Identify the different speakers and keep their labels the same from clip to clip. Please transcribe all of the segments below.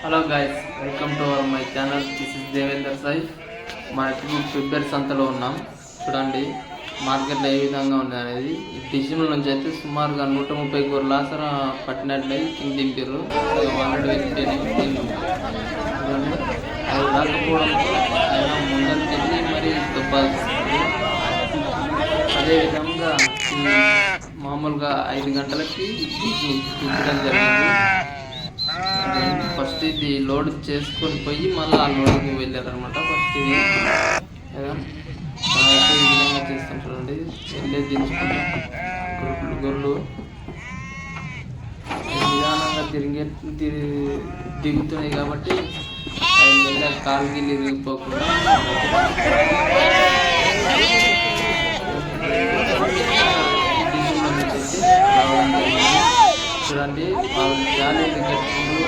Speaker 1: Hello guys, welcome to our my channel. This is Devender Sai. మన ఇప్పుడు ఫిబ్రవరి సంతలో ఉన్నాం. చూడండి మార్కెట్లో ఏ విధంగా ఉంది అనేది. ఈ డిసెంబర్ నుంచి అయితే సుమారుగా 130 గొర్రెల ఆసర పట్టినట్లయి కింద దింపారు. ఆల్రెడీ చూడండి అది రాకపోవడంతో ఆయన ముందరికెళ్ళి మరి దొబ్బాల్సి వస్తుంది. అదేవిధంగా మామూలుగా 5 గంటలకి దించడం జరిగింది. ఫస్ట్ ఇది లోడ్ చేసుకొని పోయి మళ్ళీ ఆ లోడ్కి వెళ్ళారనమాట. ఫస్ట్ ఇది ఈ విధంగా చేస్తాం చూడండి. వెళ్ళే దించుకుంటాం గొర్రెలు నిదానంగా దిగుతున్నాయి కాబట్టి అవి మెల్లగా కాలుకి ఇరిగిపోకుండా చూడండి. వాళ్ళు జాలి కట్టుకుంటూ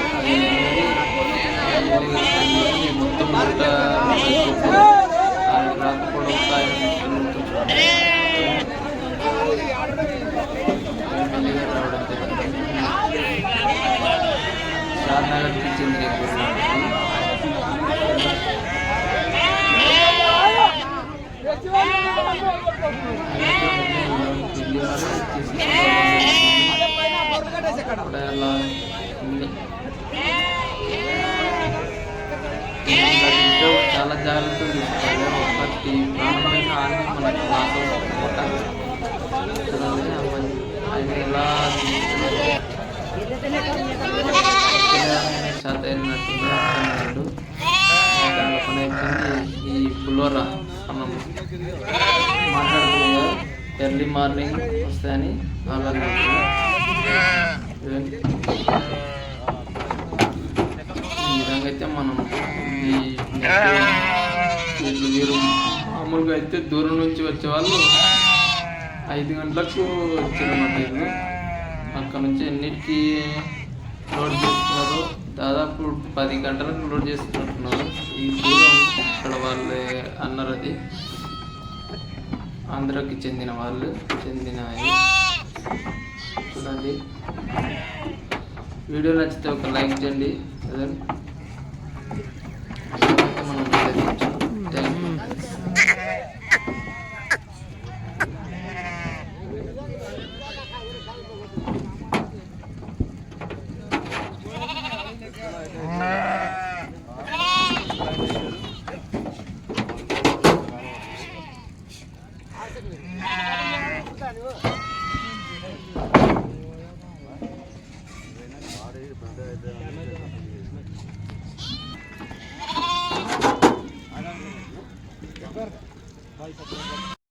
Speaker 1: అది మొత్తం రాకపోవడం రావడం షాద్నగర్కి చెందిన అలా ఉంది. చాలా జాగ్రత్తలు తీసుకోవాలి. ఒకటి ప్రాణమైన ఆన్ని మనకు లాస్ అవుతుందన్నమాట. చూడండి ఆయన ఎలా శాత అయినట్టుగా దాని పని అయిపోయింది. ఈ పులోరా మనం మాట్లాడుతుంది ఎర్లీ మార్నింగ్ వస్తాయని అలాగే ఈ విధంగా అయితే మనం వీరు మామూలుగా అయితే దూరం నుంచి వచ్చే వాళ్ళు 5 గంటలకు వచ్చారన్నమాట. వీళ్ళు అక్కడ నుంచి ఎన్నిటికి లోడ్ చేస్తున్నారు, దాదాపు 10 గంటలకు లోడ్ చేస్తున్నట్టున్నారు. ఈ దూరం ఇక్కడ వాళ్ళు అన్నారు, అది ఆంధ్రాకి చెందిన చూడండి. వీడియో నచ్చితే ఒక లైక్ చేయండి.